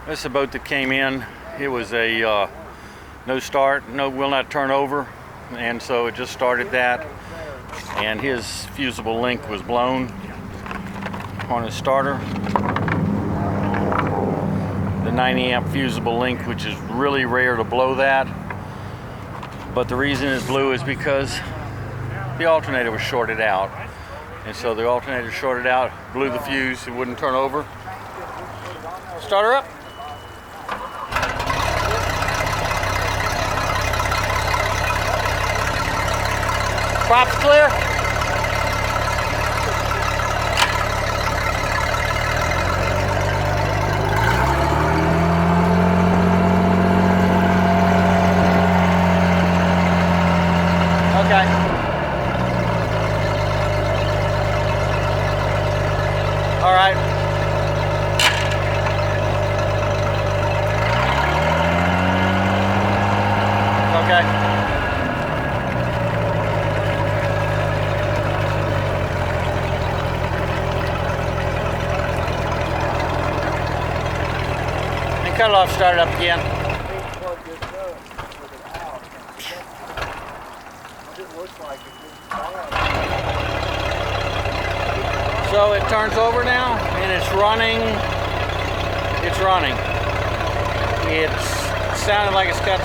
This is a boat that came in. It was a no start, no will not turn over, and so it just started that, and his fusible link was blown on his starter. The 90 amp fusible link, which is really rare to blow that, but the reason it blew is because the alternator was shorted out, and so the alternator shorted out, blew the fuse, it wouldn't turn over. Start her up. Prop's clear. Okay. All right. Okay. Cut it off, start it up again. So it turns over now, and it's running. It's running. It's sounded like it's got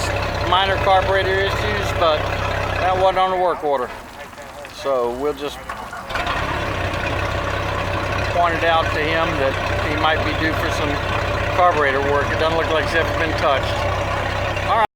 minor carburetor issues, but that wasn't on the work order. So we'll just point it out to him that he might be due for some carburetor work. It doesn't look like it's ever been touched.